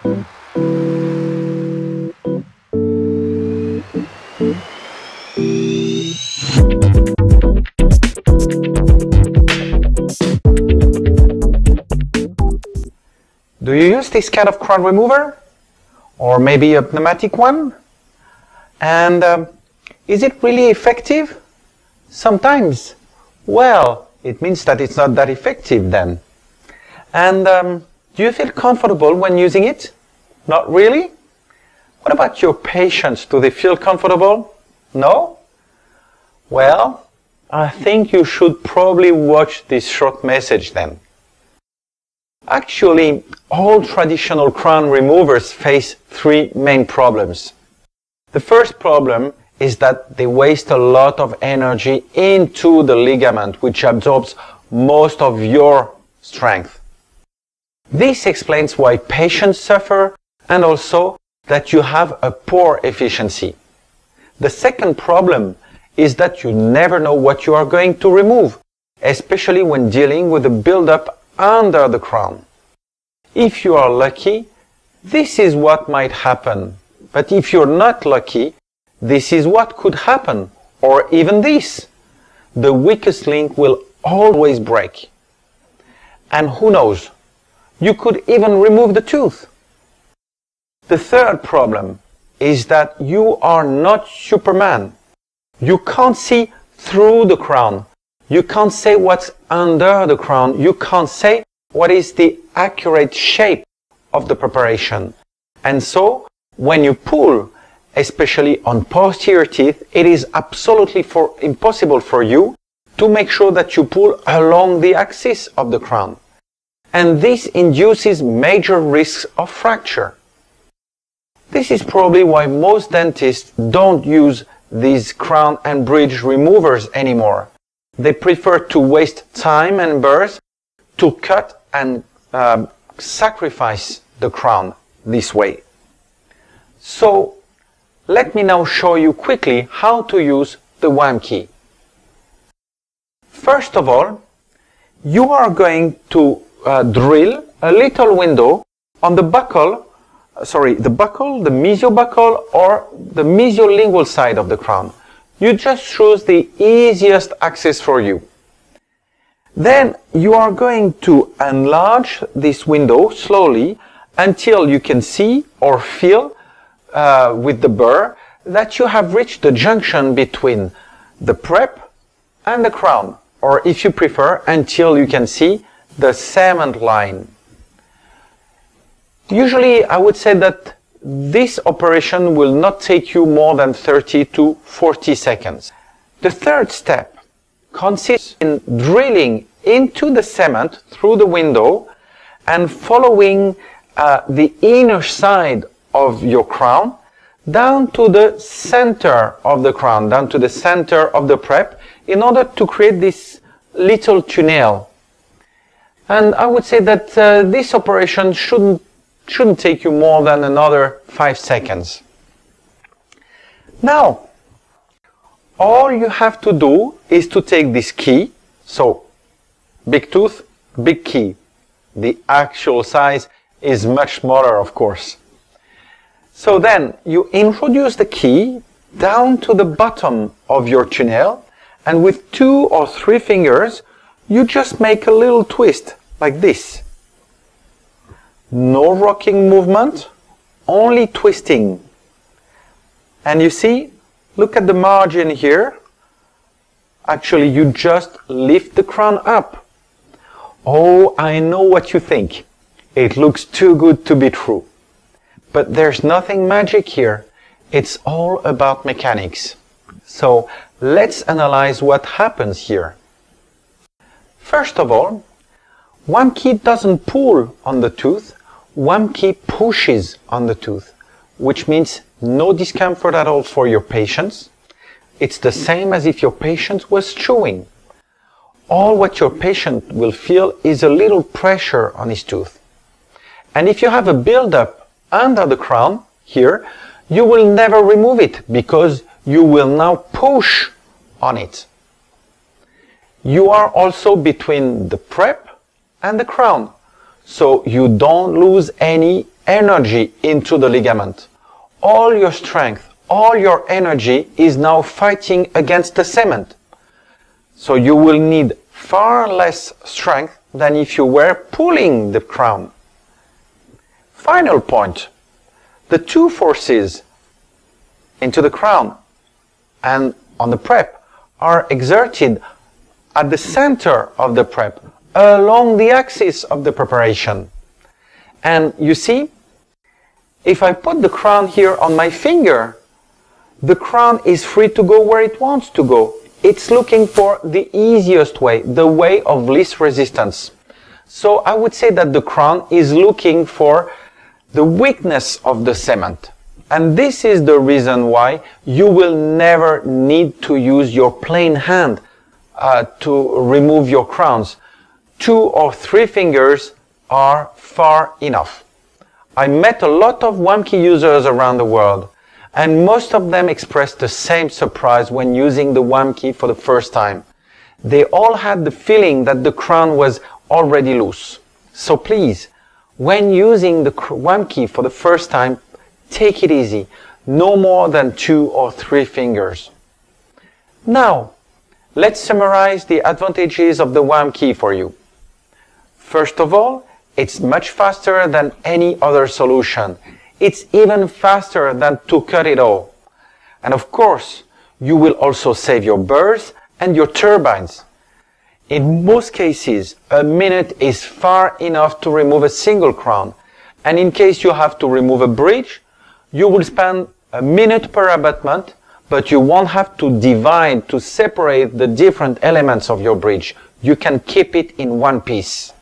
Do you use this kind of crown remover? Or maybe a pneumatic one? And is it really effective? Sometimes. Well, it means that it's not that effective then. And do you feel comfortable when using it? Not really? What about your patients? Do they feel comfortable? No? Well, I think you should probably watch this short message then. Actually, all traditional crown removers face three main problems. The first problem is that they waste a lot of energy into the ligament, which absorbs most of your strength. This explains why patients suffer and also that you have a poor efficiency. The second problem is that you never know what you are going to remove, especially when dealing with the buildup under the crown. If you are lucky, this is what might happen. But if you're not lucky, this is what could happen, or even this. The weakest link will always break. And who knows, you could even remove the tooth. The third problem is that you are not Superman. You can't see through the crown. You can't say what's under the crown. You can't say what is the accurate shape of the preparation. And so, when you pull, especially on posterior teeth, it is absolutely impossible for you to make sure that you pull along the axis of the crown. And this induces major risks of fracture. This is probably why most dentists don't use these crown and bridge removers anymore. They prefer to waste time and burrs to cut and sacrifice the crown this way. So, let me now show you quickly how to use the WAMkey. First of all, you are going to drill a little window on the buccal, the mesiobuccal or the mesiolingual side of the crown. You just choose the easiest access for you. Then you are going to enlarge this window slowly until you can see or feel with the burr that you have reached the junction between the prep and the crown, or if you prefer, until you can see the cement line. Usually I would say that this operation will not take you more than 30 to 40 seconds. The third step consists in drilling into the cement through the window and following the inner side of your crown down to the center of the crown, down to the center of the prep, in order to create this little tunnel. And I would say that this operation shouldn't take you more than another 5 seconds. Now, all you have to do is to take this key, so big tooth, big key. The actual size is much smaller, of course. So then you introduce the key down to the bottom of your tunnel, and with 2 or 3 fingers, you just make a little twist like this. No rocking movement, only twisting. And you see, look at the margin here. Actually, you just lift the crown up. Oh, I know what you think. It looks too good to be true. But there's nothing magic here. It's all about mechanics. So let's analyze what happens here. First of all, WAMkey doesn't pull on the tooth. WAMkey pushes on the tooth, which means no discomfort at all for your patients. It's the same as if your patient was chewing. All what your patient will feel is a little pressure on his tooth. And if you have a buildup under the crown here, you will never remove it because you will now push on it. You are also between the prep and the crown, so you don't lose any energy into the ligament. All your strength, all your energy is now fighting against the cement. So you will need far less strength than if you were pulling the crown. Final point. The two forces into the crown and on the prep are exerted at the center of the prep, along the axis of the preparation. And you see, if I put the crown here on my finger, the crown is free to go where it wants to go. It's looking for the easiest way, the way of least resistance. So I would say that the crown is looking for the weakness of the cement. And this is the reason why you will never need to use your plain hand to remove your crowns. 2 or 3 fingers are far enough. I met a lot of WAMkey users around the world, and most of them expressed the same surprise when using the WAMkey for the first time. They all had the feeling that the crown was already loose. So please, when using the WAMkey for the first time, take it easy. No more than 2 or 3 fingers. Now, let's summarize the advantages of the WAMkey for you. First of all, it's much faster than any other solution. It's even faster than to cut it all. And of course, you will also save your burrs and your turbines. In most cases, a minute is far enough to remove a single crown. And in case you have to remove a bridge, you will spend a minute per abutment, but you won't have to divide to separate the different elements of your bridge. You can keep it in one piece.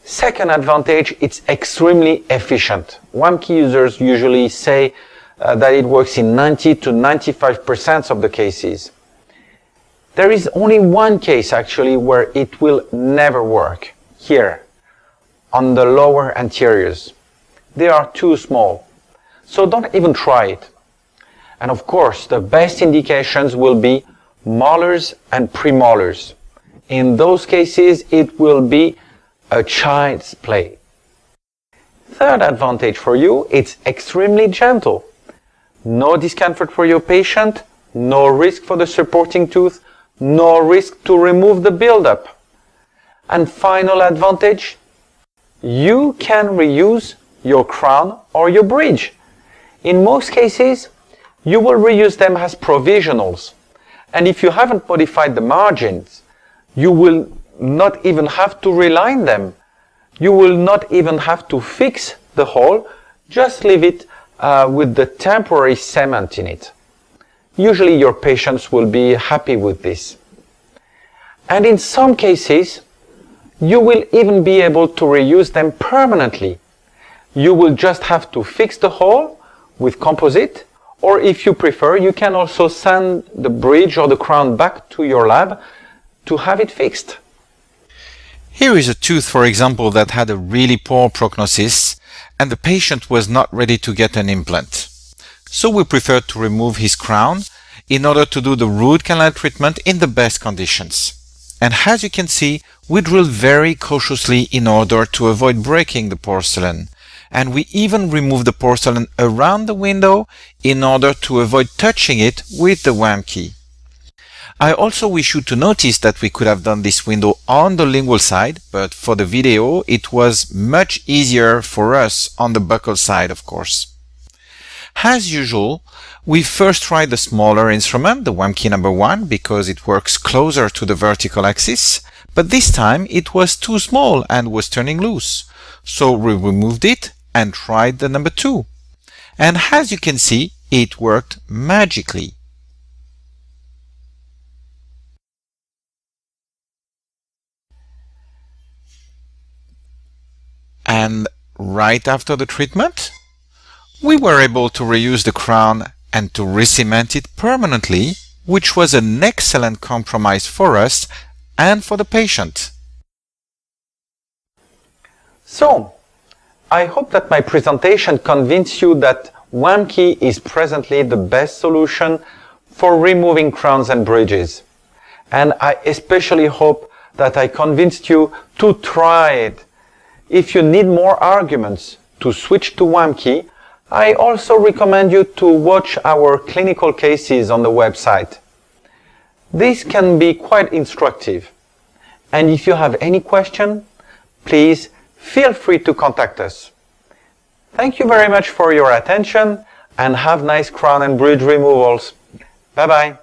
Second advantage, it's extremely efficient. WAMkey users usually say that it works in 90 to 95% of the cases. There is only one case actually where it will never work. Here, on the lower anteriors. They are too small. So don't even try it. And of course, the best indications will be molars and premolars. In those cases, it will be a child's play. Third advantage for you, it's extremely gentle. No discomfort for your patient, no risk for the supporting tooth, no risk to remove the buildup. And final advantage, you can reuse your crown or your bridge. In most cases, you will reuse them as provisionals. And if you haven't modified the margins, you will not even have to reline them. You will not even have to fix the hole, just leave it with the temporary cement in it. Usually your patients will be happy with this. And in some cases, you will even be able to reuse them permanently. You will just have to fix the hole with composite, or if you prefer, you can also send the bridge or the crown back to your lab to have it fixed. Here is a tooth, for example, that had a really poor prognosis and the patient was not ready to get an implant. So we preferred to remove his crown in order to do the root canal treatment in the best conditions. And as you can see, we drilled very cautiously in order to avoid breaking the porcelain. And we even removed the porcelain around the window in order to avoid touching it with the WAMkey. I also wish you to notice that we could have done this window on the lingual side, but for the video it was much easier for us on the buccal side, of course. As usual, we first tried the smaller instrument, the WAMkey number 1, because it works closer to the vertical axis, but this time it was too small and was turning loose. So we removed it and tried the number 2. And as you can see, it worked magically. And right after the treatment, we were able to reuse the crown and to re-cement it permanently, which was an excellent compromise for us and for the patient. So, I hope that my presentation convinced you that WAMkey is presently the best solution for removing crowns and bridges. And I especially hope that I convinced you to try it. If you need more arguments, to switch to WAMkey, I also recommend you to watch our clinical cases on the website. This can be quite instructive. And if you have any question, please feel free to contact us. Thank you very much for your attention and have nice crown and bridge removals. Bye-bye.